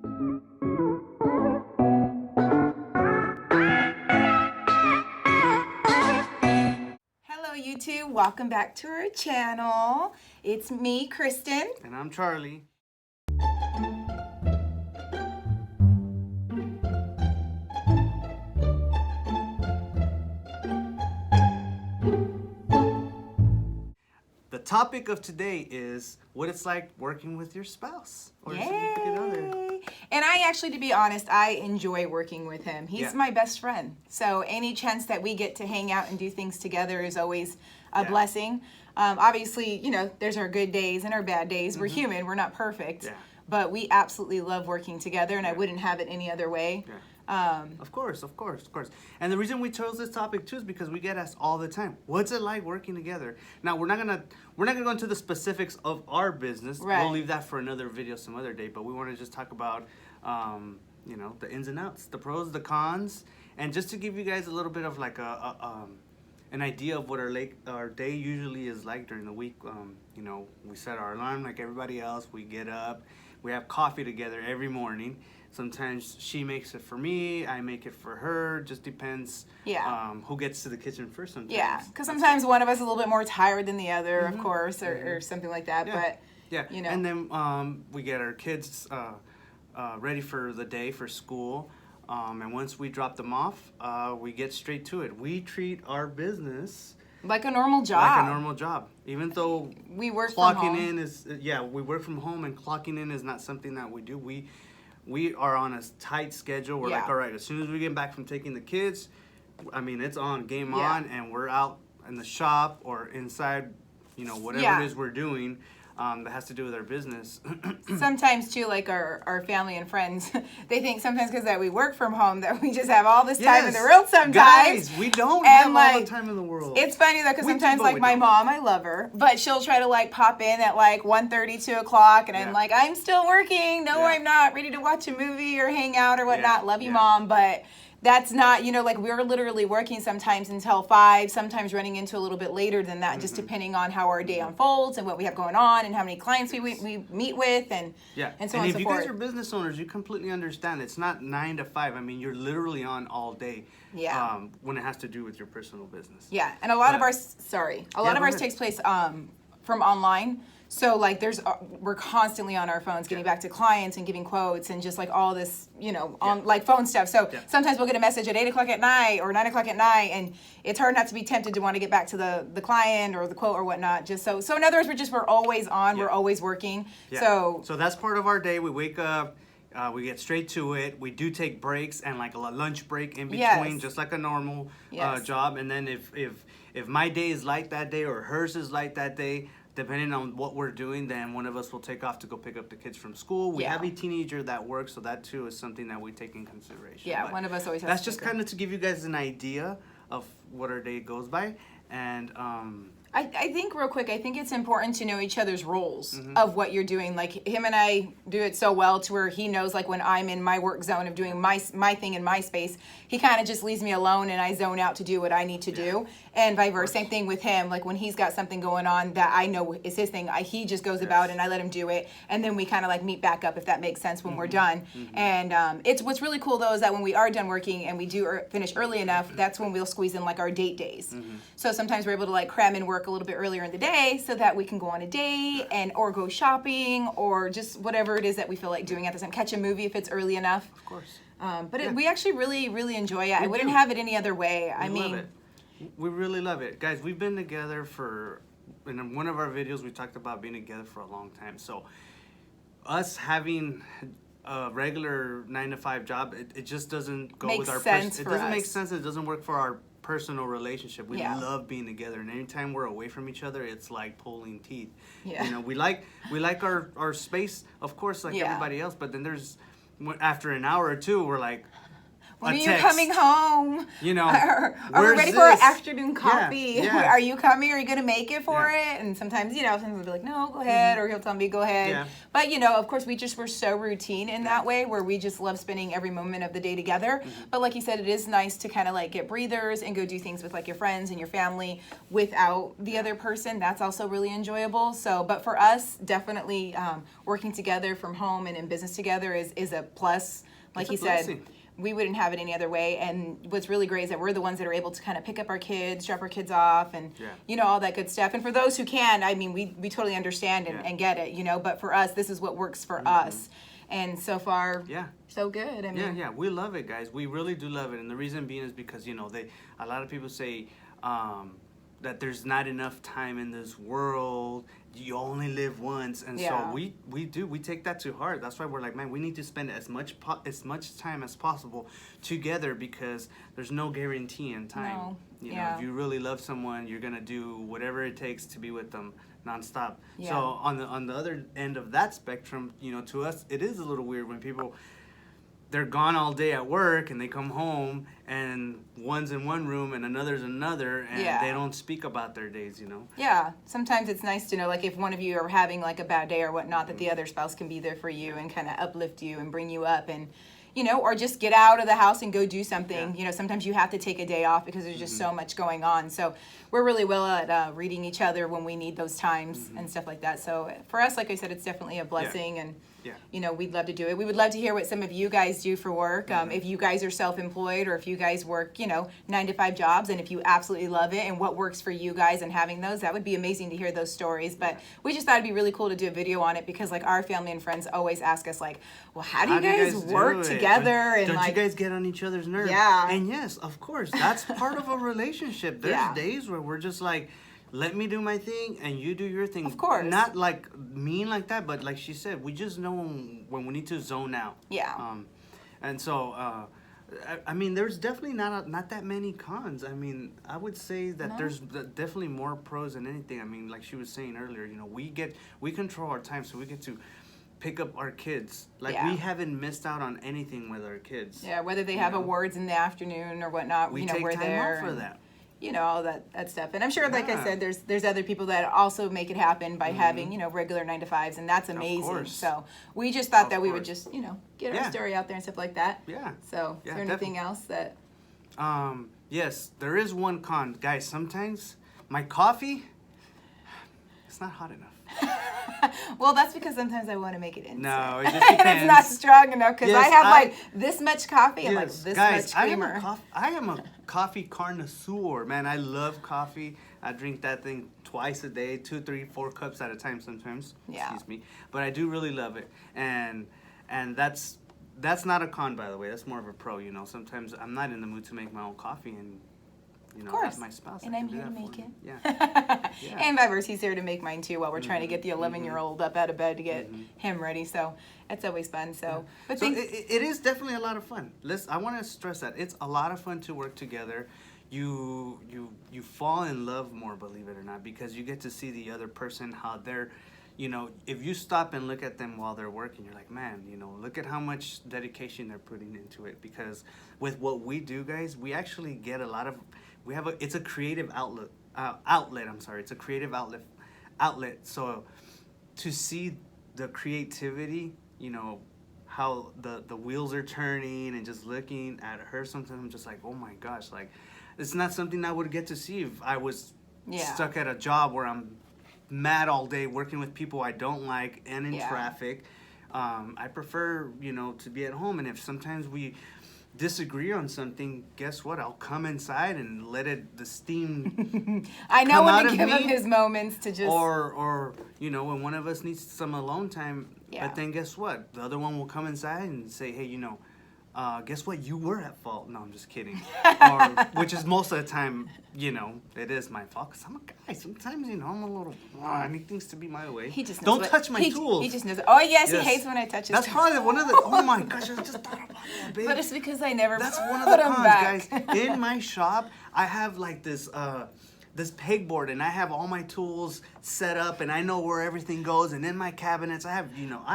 Hello YouTube, welcome back to our channel. It's me, Kristen. And I'm Charlie. The topic of today is what it's like working with your spouse or significant other. And I actually, to be honest, I enjoy working with him. He's my best friend. So any chance that we get to hang out and do things together is always a blessing. Obviously, you know, there's our good days and our bad days. We're human, we're not perfect. But we absolutely love working together, and I wouldn't have it any other way. Of course. And the reason we chose this topic too is because we get asked all the time, what's it like working together? Now we're not gonna go into the specifics of our business. We'll leave that for another video some other day, but we want to just talk about you know, the ins and outs, the pros, the cons, and just to give you guys a little bit of like an idea of what our day usually is like during the week. You know, we set our alarm like everybody else. We get up, we have coffee together every morning. Sometimes she makes it for me, I make it for her. Just depends who gets to the kitchen first sometimes. Yeah, because sometimes one of us is a little bit more tired than the other, of course, or something like that. But, you know. And then we get our kids ready for the day, for school. And once we drop them off, we get straight to it. We treat our business like a normal job. Even though we work clocking from home. in is, we work from home, and clocking in is not something that we do. We are on a tight schedule. We're like, all right, as soon as we get back from taking the kids, I mean, it's on, game on, and we're out in the shop or inside, you know, whatever it is we're doing that has to do with our business. Sometimes, too, like our family and friends, they think sometimes because that we work from home that we just have all this time in the world sometimes. Guys, we don't have all the time in the world. It's funny, though, because sometimes, like, my mom, I love her, but she'll try to, like, pop in at, like, 1:30, 2 o'clock, and I'm like, I'm still working. No, I'm not. Ready to watch a movie or hang out or whatnot. Love you, Mom, but that's not, you know, like, we're literally working sometimes until 5, sometimes running into a little bit later than that, just depending on how our day unfolds and what we have going on and how many clients we meet with and so on and so forth. And if you guys are business owners, you completely understand. It's not 9 to 5. I mean, you're literally on all day when it has to do with your personal business. Yeah, and a lot of ours, takes place from online. So, like, we're constantly on our phones getting back to clients and giving quotes and just, like, all this, you know, on like phone stuff. So sometimes we'll get a message at 8 o'clock at night or 9 o'clock at night, and it's hard not to be tempted to want to get back to the client or the quote or whatnot. Just so in other words, we're always on. We're always working. So that's part of our day. We wake up. We get straight to it. We do take breaks and like a lunch break in between, just like a normal job. And then if my day is light that day or hers is light that day, depending on what we're doing, then one of us will take off to go pick up the kids from school. We have a teenager that works, so that too is something that we take in consideration. Yeah, but one of us always has that's just kind of to give you guys an idea of what our day goes by. And I think real quick, I think it's important to know each other's roles of what you're doing. Like, him and I do it so well to where he knows, like, when I'm in my work zone of doing my thing in my space, he kind of just leaves me alone and I zone out to do what I need to do. And vice versa, same thing with him. Like, when he's got something going on that I know is his thing, he just goes about and I let him do it. And then we kind of like meet back up, if that makes sense, when we're done. And what's really cool, though, is that when we are done working and we do finish early enough, that's when we'll squeeze in, like, our date days. So sometimes we're able to, like, cram in work a little bit earlier in the day so that we can go on a date or go shopping or just whatever it is that we feel like doing at the time. Catch a movie if it's early enough. Of course. But we actually really, really enjoy it. I wouldn't have it any other way. We really love it. Guys, we've been together in one of our videos, we talked about being together for a long time. So us having a regular 9 to 5 job, it just doesn't go with our sense. It doesn't make sense. It doesn't work for our personal relationship. We love being together, and anytime we're away from each other, it's like pulling teeth. You know, we like our space, of course, like everybody else, but then after an hour or two, we're like, when are you coming home? You know, are we ready for our afternoon coffee? Yeah. Are you coming? Are you going to make it for it? And sometimes, sometimes we'll be like, no, go ahead. Or he'll tell me, go ahead. Yeah. But, of course, we're so routine in that way where we just love spending every moment of the day together. But like you said, it is nice to kind of like get breathers and go do things with like your friends and your family without the other person. That's also really enjoyable. So, but for us, definitely working together from home and in business together is a plus. Like he said, we wouldn't have it any other way. And what's really great is that we're the ones that are able to kind of pick up our kids, drop our kids off, and all that good stuff. And for those who can, I mean, we totally understand and get it, but for us, this is what works for us. And so far, so good. I mean, we love it, guys. We really do love it. And the reason being is because, a lot of people say that there's not enough time in this world. You only live once, and so we take that to heart. That's why we're like, man, we need to spend as much time as possible together because there's no guarantee in time. If you really love someone, you're gonna do whatever it takes to be with them nonstop. So on the other end of that spectrum, to us it is a little weird when people, they're gone all day at work and they come home and one's in one room and another's another and they don't speak about their days, Yeah. Sometimes it's nice to know, like, if one of you are having like a bad day or whatnot, that the other spouse can be there for you and kind of uplift you and bring you up and, or just get out of the house and go do something. Sometimes you have to take a day off because there's just so much going on. So we're really well at reading each other when we need those times and stuff like that. So for us, like I said, it's definitely a blessing and we'd love to do it. We would love to hear what some of you guys do for work. If you guys are self-employed or if you guys work, 9-to-5 jobs, and if you absolutely love it and what works for you guys and having those, that would be amazing to hear those stories. But we just thought it'd be really cool to do a video on it because like our family and friends always ask us like, well, how do you guys work together? Don't you guys get on each other's nerves? Yeah. And yes, of course, that's part of a relationship. There's days where we're just like, let me do my thing and you do your thing. Of course. Not like mean like that, but like she said, we just know when we need to zone out. Yeah. And so, I mean, there's definitely not that many cons. I mean, I would say that there's definitely more pros than anything. I mean, like she was saying earlier, we control our time, so we get to pick up our kids. Like we haven't missed out on anything with our kids. Yeah, whether they have awards in the afternoon or whatnot, we take we're time there off for that. All that stuff. And I'm sure, like I said, there's other people that also make it happen by having, regular 9-to-5s, and that's amazing. So we just thought that we would just, get our story out there and stuff like that. Yeah. So is there anything else that... Yes, there is one con. Guys, sometimes my coffee, it's not hot enough. Well, that's because sometimes I want to make it instant. No, it just depends. And it's not strong enough because I have like this much coffee and like this much creamer. I am a coffee connoisseur, man. I love coffee. I drink that thing twice a day, 2, 3, 4 cups at a time sometimes. Yeah. Excuse me. But I do really love it. And that's not a con, by the way. That's more of a pro, Sometimes I'm not in the mood to make my own coffee and that's my spouse. And I'm here to make it. Yeah. And vice versa, he's here to make mine too while we're trying to get the 11-year-old up out of bed to get him ready. So it's always fun. So, but it is definitely a lot of fun. I want to stress that it's a lot of fun to work together. You fall in love more, believe it or not, because you get to see the other person, how they're, if you stop and look at them while they're working, you're like, man, look at how much dedication they're putting into it. Because with what we do, guys, we actually get a lot of. It's a creative outlet. It's a creative outlet. So to see the creativity, how the wheels are turning and just looking at her, sometimes I'm just like, oh my gosh, like it's not something I would get to see if I was stuck at a job where I'm mad all day working with people I don't like and in traffic. I prefer, to be at home, and if sometimes we disagree on something, guess what? I'll come inside and let the steam I know come when out to of give me. him his moments to just or when one of us needs some alone time. But then guess what? The other one will come inside and say, hey, guess what? You were at fault. No, I'm just kidding. Which is most of the time, it is my fault because I'm a guy. Sometimes, I'm a little, I need things to be my way. He just knows Don't touch my tools. He just knows. Oh, yes, he hates when I touch his That's tools. probably one of the, oh my gosh, I just thought about that, babe. But it's because I never That's put one of the them cons, back. guys. In my shop, I have like this pegboard, and I have all my tools set up, and I know where everything goes, and in my cabinets, I have,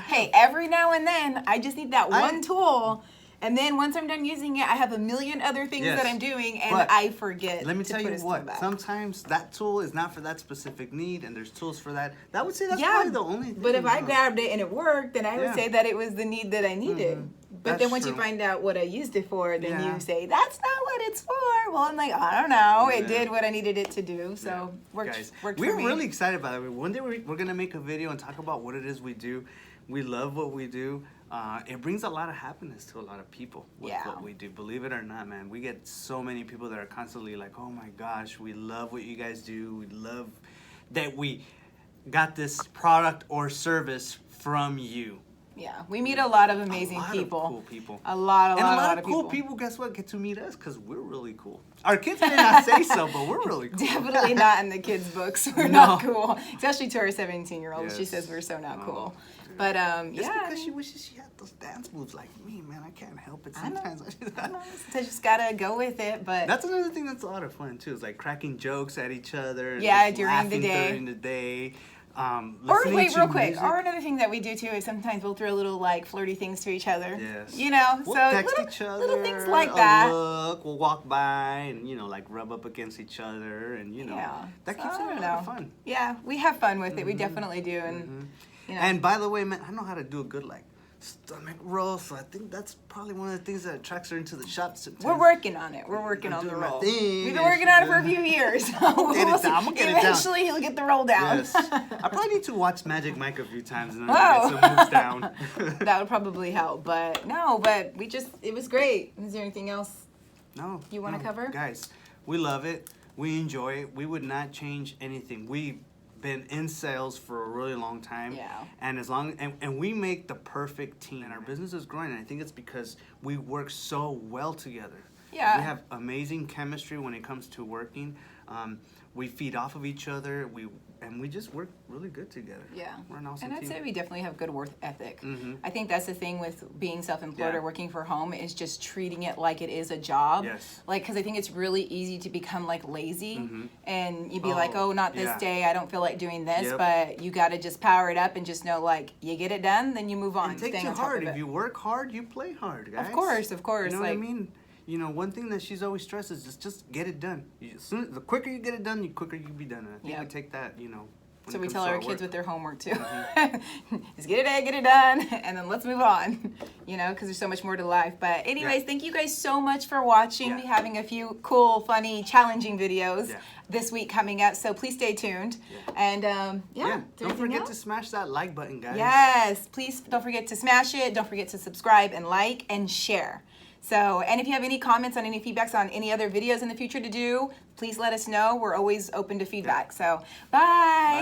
Hey, every now and then, I just need that one tool. And then once I'm done using it, I have a million other things that I'm doing, and I forget. Let me tell you what. Sometimes that tool is not for that specific need, and there's tools for that. I would say that's probably the only thing. But if I grabbed it and it worked, then I would say that it was the need that I needed. But then once you find out what I used it for, then you say, that's not what it's for. Well, I'm like, I don't know. It did what I needed it to do. So worked for me. We're really excited about it. One day we're going to make a video and talk about what it is we do. We love what we do. It brings a lot of happiness to a lot of people with what we do. Believe it or not, man. We get so many people that are constantly like, oh my gosh, we love what you guys do. We love that we got this product or service from you. Yeah, we meet a lot of amazing people. Cool people. A lot of cool people, guess what, get to meet us because we're really cool. Our kids may not say so, but we're really cool. Definitely not in the kids' books. We're not cool. Especially to our 17-year-old. Yes. She says we're so not cool. But, Just because she wishes she had those dance moves like me, man. I can't help it sometimes. I know. So just gotta go with it, but... That's another thing that's a lot of fun, too. Is like cracking jokes at each other. During the day. Or wait, real quick. Music. Or another thing that we do too is sometimes we'll throw little like flirty things to each other. Yes. You know, we'll so text each other, little things like that. Look, we'll walk by and like rub up against each other and that keeps it a lot of fun. Yeah, we have fun with it. We definitely do, and And by the way, man, I know how to do a good stomach roll, so I think that's probably one of the things that attracts her into the shop sometimes. We're working on it. We're working on the roll. We've been working on it for a few years. I'm gonna get it down. Eventually, he'll get the roll down. Yes. I probably need to watch Magic Mike a few times and then get some moves down. That would probably help, but it was great. Is there anything else you want to cover? Guys, we love it. We enjoy it. We would not change anything. We've been in sales for a really long time, and and we make the perfect team, and our business is growing, and I think it's because we work so well together. We have amazing chemistry when it comes to working. We feed off of each other. We just work really good together. We're an awesome team. I'd say we definitely have good work ethic. I think that's the thing with being self-employed or working for home is just treating it like it is a job. Because I think it's really easy to become like lazy and you'd be like, oh, not this day. I don't feel like doing this. But you got to just power it up and just know like you get it done, then you move on. It takes you hard. If you work hard, you play hard, guys. Of course. You know what I mean? One thing that she's always stresses is just get it done. The quicker you get it done, the quicker you can be done. And I think we take that, So we tell our kids with their homework too. Just get it done, and then let's move on. Because there's so much more to life. But anyways, thank you guys so much for watching. We're having a few cool, funny, challenging videos this week coming up. So please stay tuned. And don't forget to smash that like button, guys. Yes, please don't forget to smash it. Don't forget to subscribe and like and share. So, and if you have any comments on any feedbacks on any other videos in the future to do, please let us know. We're always open to feedback. So, bye.